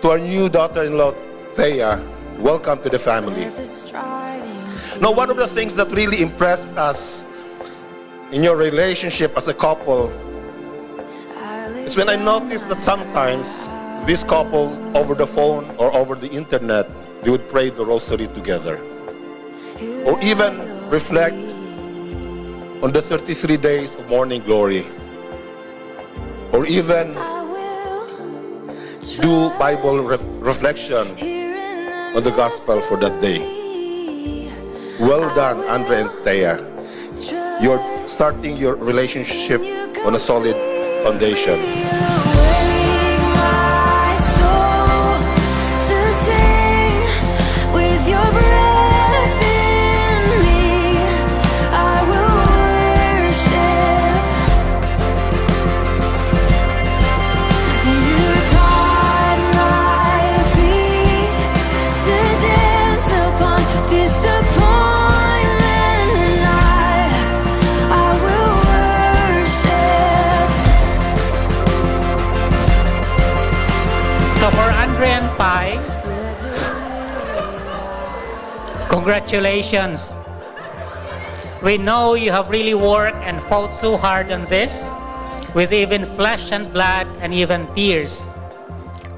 To our new daughter-in-law, Thea, welcome to the family. Now, one of the things that really impressed us in your relationship as a couple is when I noticed that sometimes this couple, over the phone or over the internet, they would pray the rosary together, or even reflect on the 33 days of morning glory, or even do Bible reflection on the gospel for that day. Well done, Andre and Thea. You're starting your relationship on a solid foundation. So for Andre and Pai, congratulations. We know you have really worked and fought so hard on this, with even flesh and blood and even tears.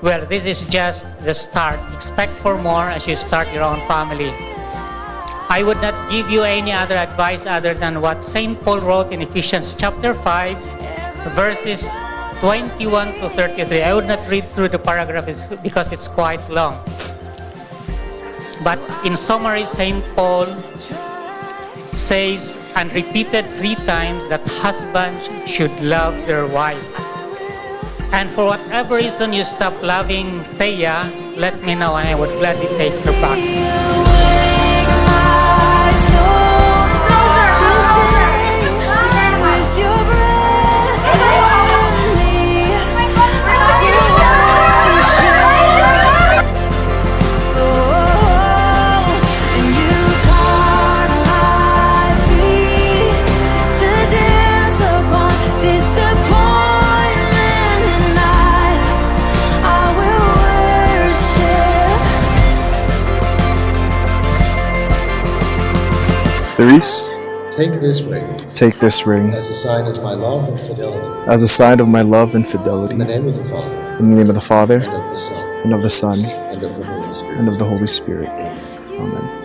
Well, this is just the start. Expect for more as you start your own family. I would not give you any other advice other than what St. Paul wrote in Ephesians chapter 5, verses 21 to 33. I would not read through the paragraph because it's quite long. But in summary, St. Paul says and repeated 3 times that husbands should love their wife. And for whatever reason you stop loving Thea, let me know and I would gladly take her back. Therese, take this ring. Take this ring as a sign of my love and fidelity. As a sign of my love and fidelity. In the name of the Father. In the name of the Father. And of the Son. And of the Son. And of the Holy Spirit. And of the Holy Spirit. Amen.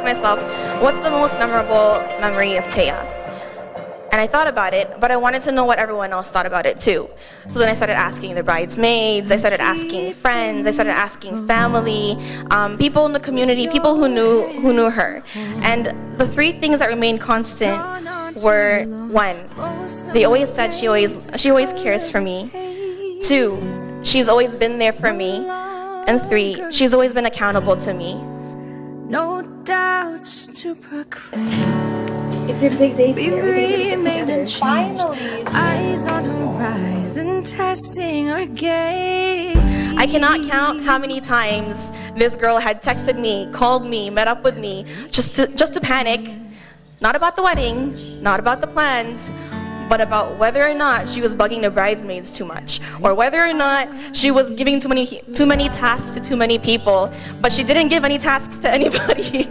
myself, what's the most memorable memory of Thea? And I thought about it, but I wanted to know what everyone else thought about it too. So then I started asking the bridesmaids, I started asking friends, I started asking family, people in the community, people who knew her. And the three things that remained constant were, 1, they always said she always cares for me. 2, she's always been there for me. And 3, she's always been accountable to me. No doubts to proclaim. It's your big day today. Everything's gonna fit together. Finally. Eyes on horizon, testing our game. I cannot count how many times this girl had texted me, called me, met up with me, just to panic. Not about the wedding, not about the plans, but about whether or not she was bugging the bridesmaids too much, or whether or not she was giving too many tasks to too many people, but she didn't give any tasks to anybody.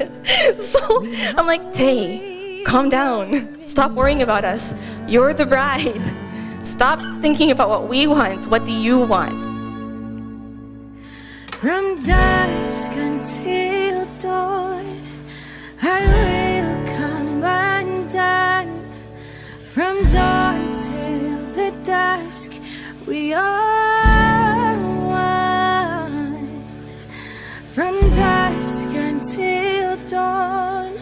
So I'm like, Tay, calm down. Stop worrying about us. You're the bride. Stop thinking about what we want. What do you want? From dusk until dawn, I will come undone. From dawn till the dusk, we are one. From dusk until dawn,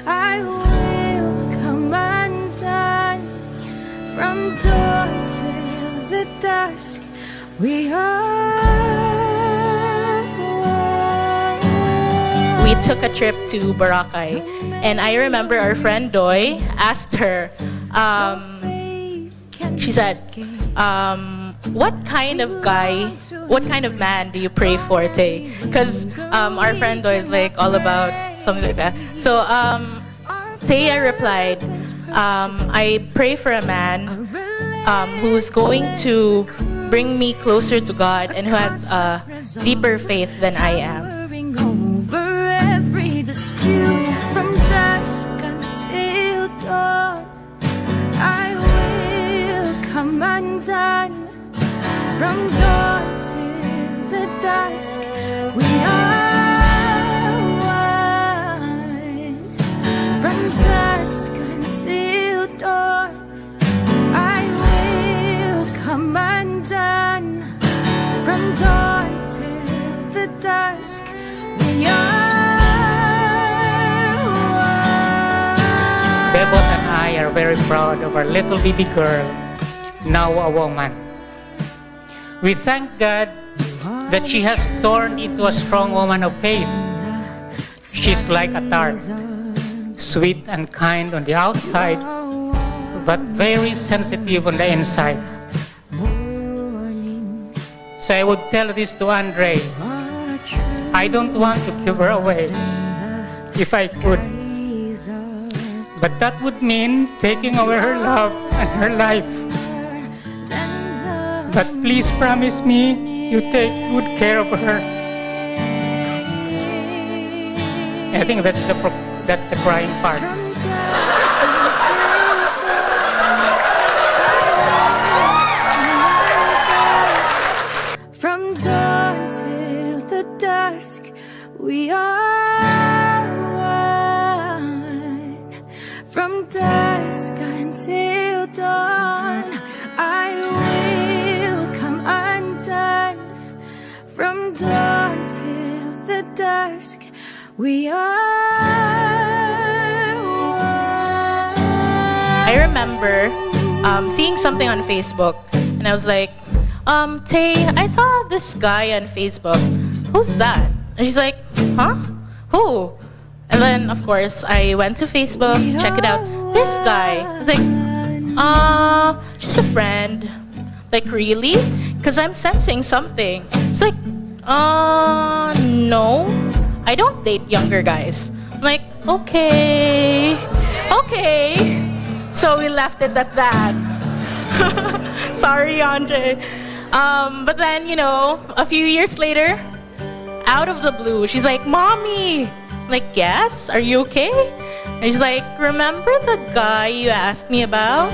I will come undone. From dawn till the dusk, we are one. We took a trip to Boracay, and I remember our friend Doy asked her, she said, what kind of man do you pray for, Tay? Because our friend Doy is like all about something like that. So Tay replied, I pray for a man who's going to bring me closer to God and who has a deeper faith than I am. Over every dispute, from dusk until dawn, I will come undone. From dawn till the dusk, we are one. From dusk until dawn, I will come undone. From dawn till the dusk, we are one. Bebot and I are very proud of our little baby girl, now a woman. We thank God that she has turned into a strong woman of faith. She's like a tart, sweet and kind on the outside, but very sensitive on the inside. So I would tell this to Andre, I don't want to give her away if I could, but that would mean taking away her love and her life. But please promise me you take good care of her. I think that's the crying part. From dawn till the dusk, we are one. From dusk until dawn, I will come undone. From dawn till the dusk, we are one. I remember seeing something on Facebook, and I was like, Tay, I saw this guy on Facebook. Who's that? And she's like, huh? Who? And then, of course, I went to Facebook, check it out. This guy. I was like, just a friend. Like, really? Because I'm sensing something. She's like, no. I don't date younger guys. I'm like, okay. So we left it at that. Sorry, Andre. But then, a few years later, out of the blue, she's like, Mommy! I'm like, yes? Are you okay? And she's like, remember the guy you asked me about?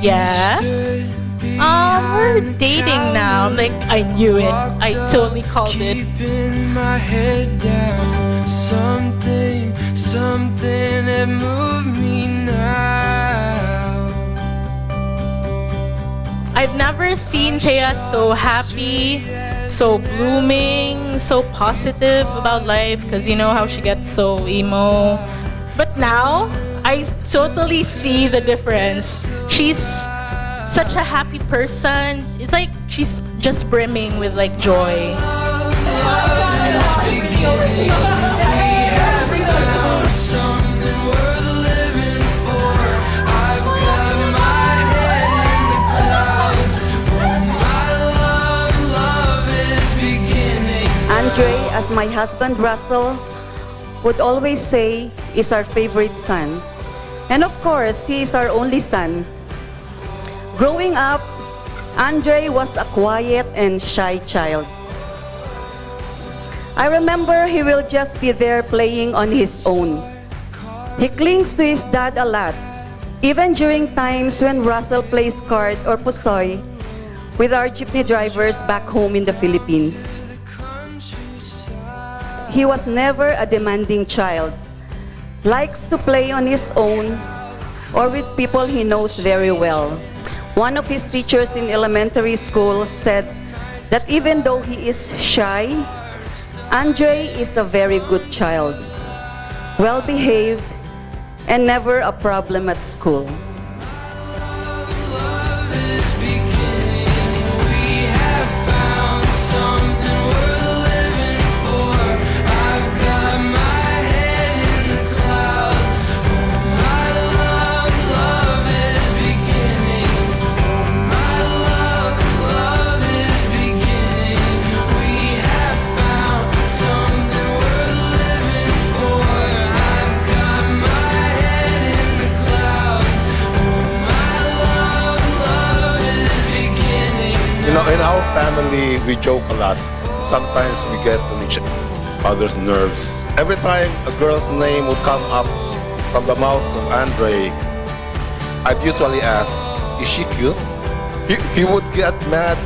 Yes. We're dating now. I'm like, I knew it. I totally called it. Keeping my head down. Something that moved me now. I've never seen Thea so happy, so blooming, so positive about life, because you know how she gets so emo. But now, I totally see the difference. She's such a happy person. It's like she's just brimming with like joy. Something worth living for. I've got my head in the clouds. My love is beginning. Andre, as my husband Russell would always say, is our favorite son. And of course, he is our only son. Growing up, Andre was a quiet and shy child. I remember he will just be there playing on his own. He clings to his dad a lot, even during times when Russell plays card or pusoy with our jeepney drivers back home in the Philippines. he was never a demanding child. Likes to play on his own or with people he knows very well. One of his teachers in elementary school said that even though he is shy, Andre is a very good child, well-behaved, and never a problem at school. Love is beginning. We have found something worth living for. I've got my head in the clouds. Oh, my love is beginning. Oh, my love is beginning. We have found something worth living for. I've got my head in the clouds. Oh, my love is beginning. You know, in our family, we joke a lot. Sometimes we get on each other's nerves. Every time a girl's name would come up from the mouth of Andre, I'd usually ask, is she cute? He would get mad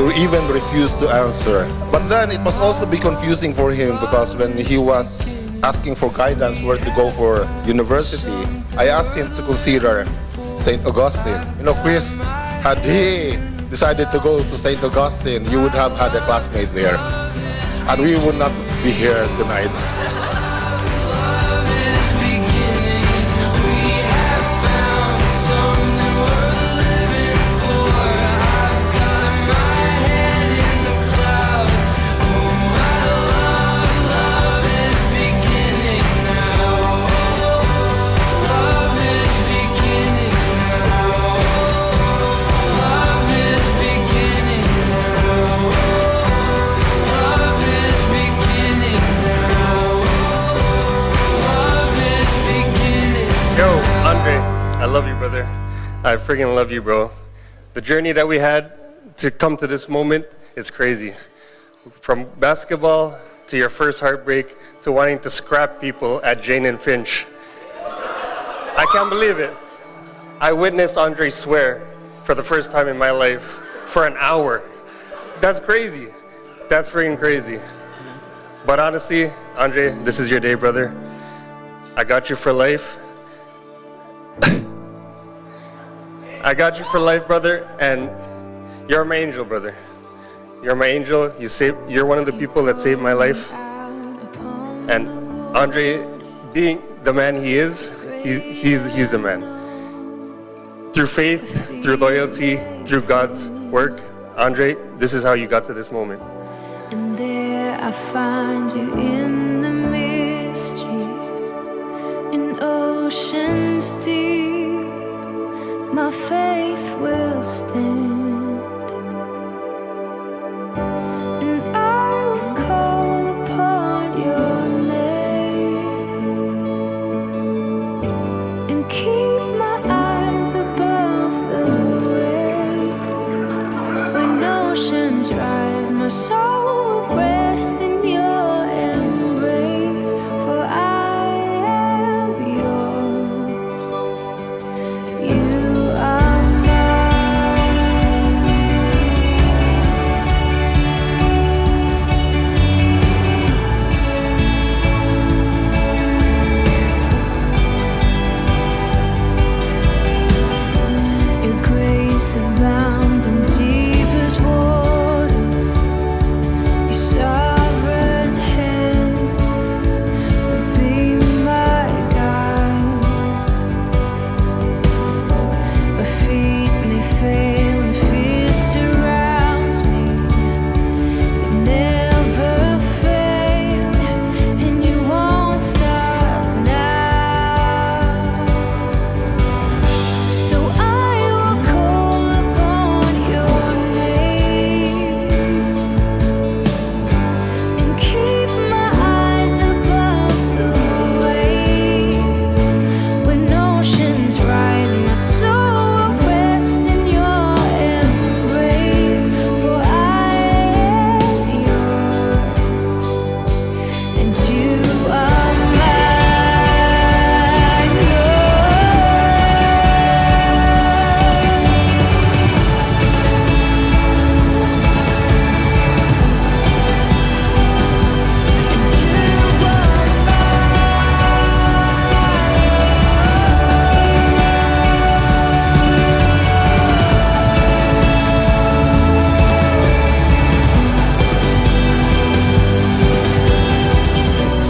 or even refuse to answer. But then it must also be confusing for him because when he was asking for guidance where to go for university, I asked him to consider St. Augustine. You know, Chris, had he decided to go to St. Augustine, you would have had a classmate there. And we would not be here tonight. Love is beginning. We have found something worth living for. I've got my head in the clouds. Oh, my love is beginning now. Love is beginning now. Love is beginning now. Love is beginning now. Love is beginning. Yo, Andre, I love you, brother. I friggin' love you, bro. The journey that we had to come to this moment is crazy. From basketball to your first heartbreak to wanting to scrap people at Jane and Finch. I can't believe it. I witnessed Andre swear for the first time in my life for an hour. That's crazy. That's friggin' crazy. But honestly, Andre, this is your day, brother. I got you for life. I got you for life, brother, and you're my angel, brother. You're my angel. You're one of the people that saved my life. And Andre, being the man he is, he's the man. Through faith, through loyalty, through God's work, Andre, this is how you got to this moment. And there I find you in the mystery, in oceans deep. My faith will stand, and I will call upon your name, and keep my eyes above the waves. When oceans rise, my soul will rest in your embrace, for I am yours. You are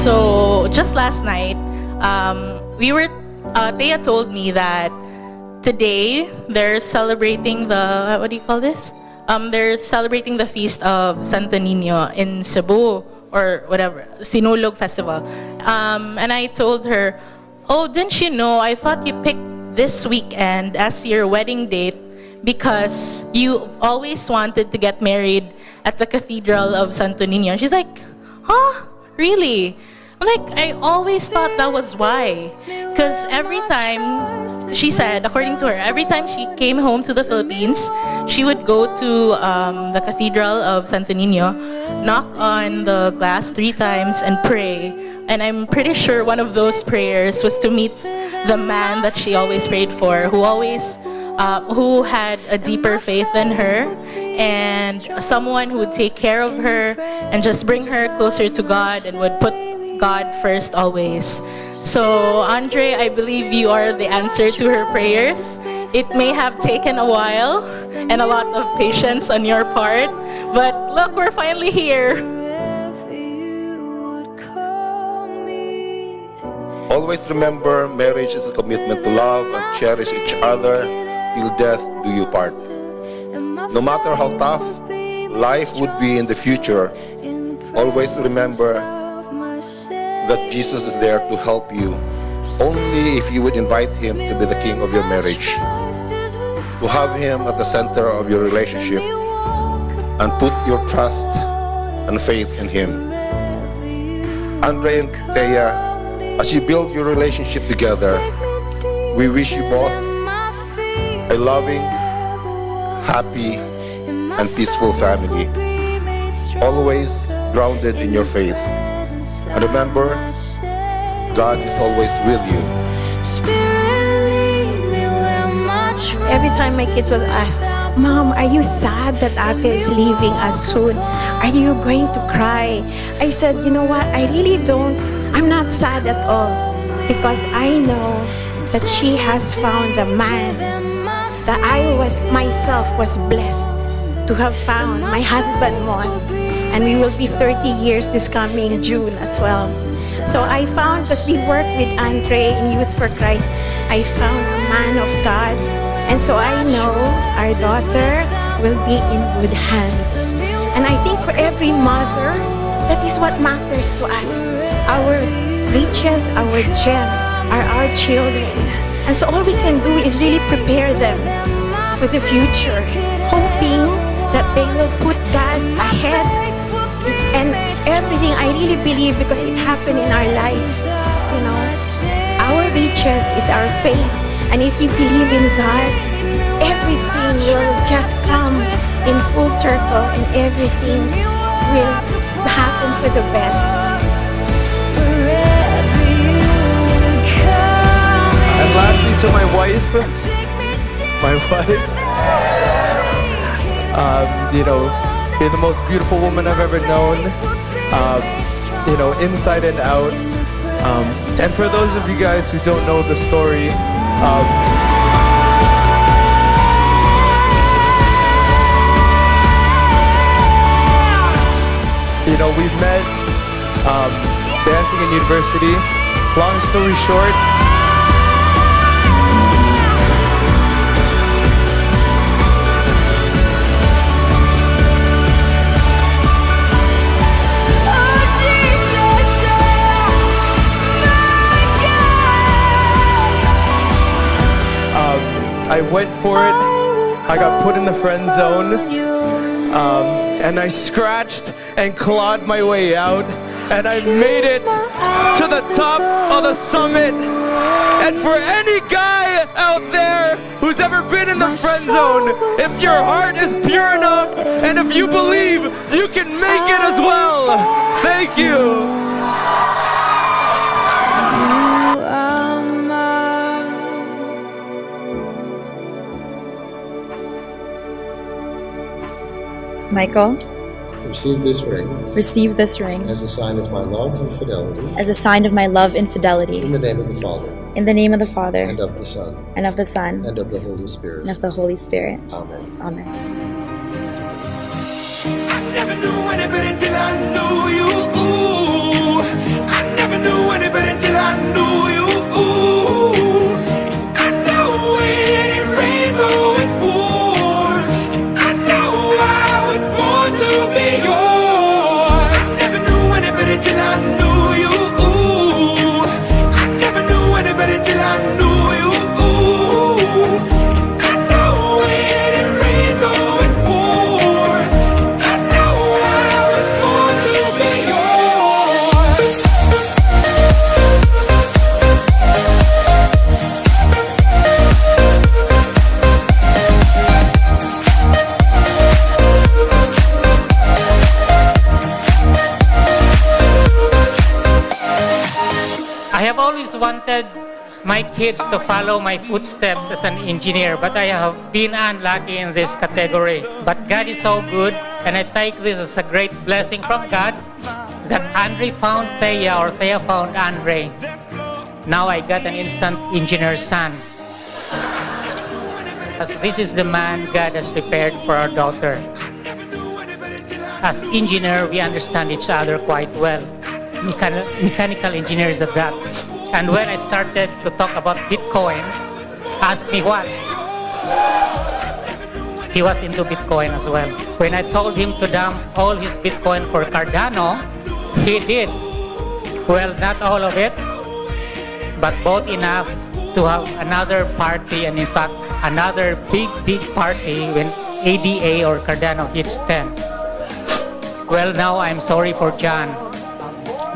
So just last night, Thea told me that today they're celebrating the, what do you call this? They're celebrating the feast of Santo Niño in Cebu, or whatever, Sinulog Festival. And I told her, oh, didn't you know, I thought you picked this weekend as your wedding date because you always wanted to get married at the Cathedral of Santo Niño. She's like, huh? Really? I'm like, I always thought that was why. Because every time, she said, according to her, every time she came home to the Philippines, she would go to the Cathedral of Santo Niño, knock on the glass 3 times and pray. And I'm pretty sure one of those prayers was to meet the man that she always prayed for, who had a deeper faith than her, and someone who would take care of her and just bring her closer to God and would put God first always. So, Andre, I believe you are the answer to her prayers. It may have taken a while and a lot of patience on your part, but look, we're finally here. Always remember, marriage is a commitment to love and cherish each other till death do you part. No matter how tough life would be in the future, always remember that Jesus is there to help you, only if you would invite Him to be the king of your marriage, to have Him at the center of your relationship, and put your trust and faith in Him. Andre and Thea, as you build your relationship together, we wish you both a loving, happy, and peaceful family, always grounded in your faith. And remember, God is always with you. Every time my kids will ask, Mom, are you sad that Ate is leaving us soon? Are you going to cry? I said, you know what, I really don't. I'm not sad at all, because I know that she has found the man that I myself was blessed to have found, my husband Mon. And we will be 30 years this coming June as well. So I found, because we work with Andre in Youth for Christ, I found a man of God. And so I know our daughter will be in good hands. And I think for every mother, that is what matters to us. Our riches, our gem are our children. And so all we can do is really prepare them for the future, hoping that they will put God ahead. And everything, I really believe, because it happened in our lives, you know, our riches is our faith. And if we believe in God, everything will just come in full circle and everything will happen for the best. And lastly, to my wife, you know, you're the most beautiful woman I've ever known, you know, inside and out. And for those of you guys who don't know the story, you know, we've met dancing in university. Long story short, I went for it. I got put in the friend zone, and I scratched and clawed my way out, and I made it to the top of the summit. And for any guy out there who's ever been in the friend zone, if your heart is pure enough and if you believe, you can make it as well. Thank you. Michael, receive this ring receive this ring as a sign of my love and fidelity. as a sign of my love and fidelity. In the name of the Father, In the name of the Father, and of the Son, and of the Son, and of the Holy Spirit. and of the Holy Spirit. Amen. Amen. I never knew any better till I knew you. Ooh, I never always wanted my kids to follow my footsteps as an engineer, but I have been unlucky in this category. But God is so good, and I take this as a great blessing from God that Andre found Thea, or Thea found Andre. Now I got an instant engineer son. As this is the man God has prepared for our daughter. As engineer, we understand each other quite well. Mechanical engineers at that. And when I started to talk about Bitcoin, ask me what? He was into Bitcoin as well. When I told him to dump all his Bitcoin for Cardano, he did. Well, not all of it, but both enough to have another party, and in fact, another big party when ADA or Cardano hits 10. Well, now I'm sorry for John.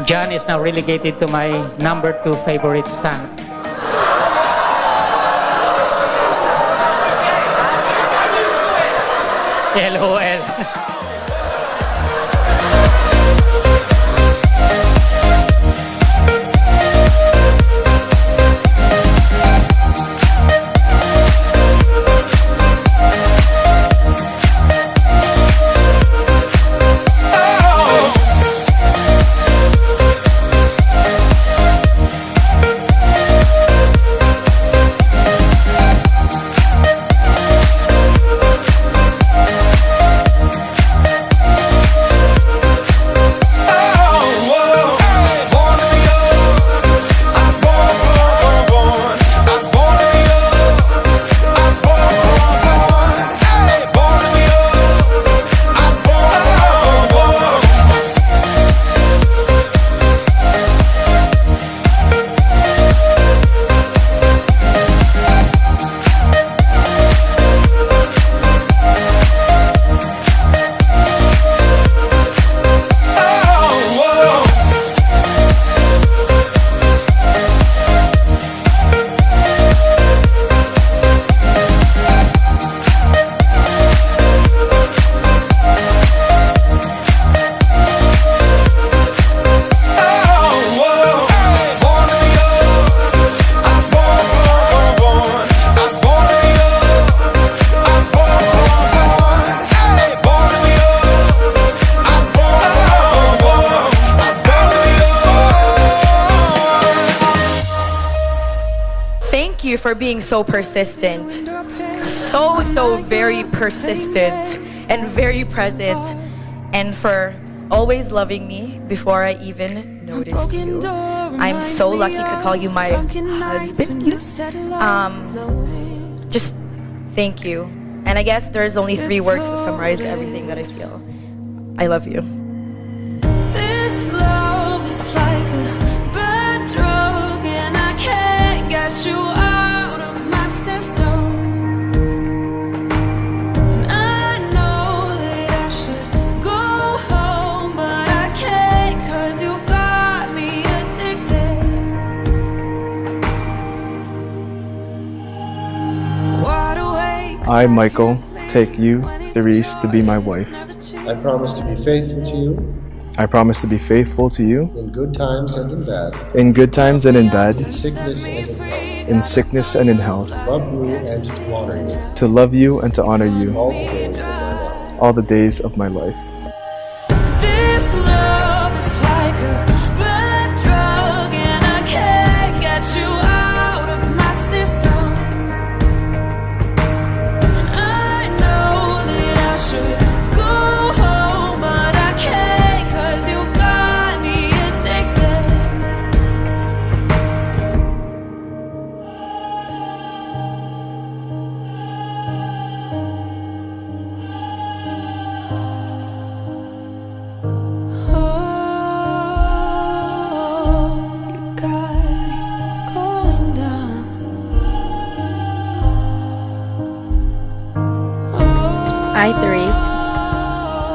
John is now relegated to my number 2 favorite son. LOL. Thank you for being so persistent. So very persistent and very present, and for always loving me before I even noticed you. I'm so lucky to call you my husband. Just thank you. And I guess there's only 3 words to summarize everything that I feel. I love you. This love is like a bad drug, and I can't get you out of my system. And I know that I should go home, but I can't, 'cause you've got me addicted. Wide awake. I, Michael, take you, Therese, to be my wife. I promise to be faithful to you I promise to be faithful to you in good times and in bad, in good times and in bad, in sickness and in health, in sickness and in health, love you and to honor you to love you and to honor you all the days of my life. all the days of my life. This love is like a bad drug, and I can't get you out of my system. I know that I should go home, but I can't, 'cause you've got me addicted. Oh, you got me going down. I, Therese,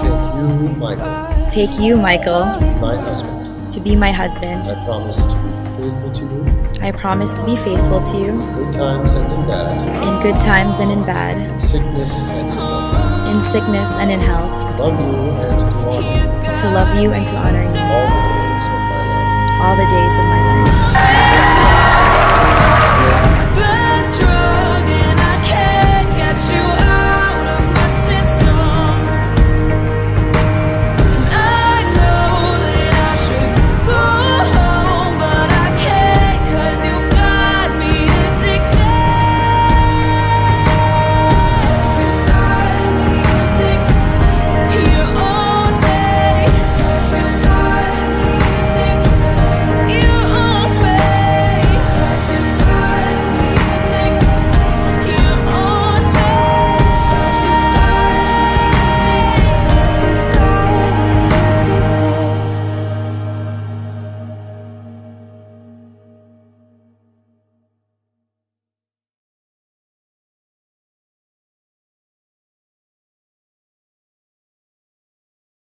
Take you, Michael, take you, Michael, my husband. to be my husband. I promise to be faithful to you I promise to be faithful to you in good times and in bad, in good times and in bad, in sickness and in health, in sickness and in health, love you and to honor you to love you and to honor you all the days of my life. all the days of my life.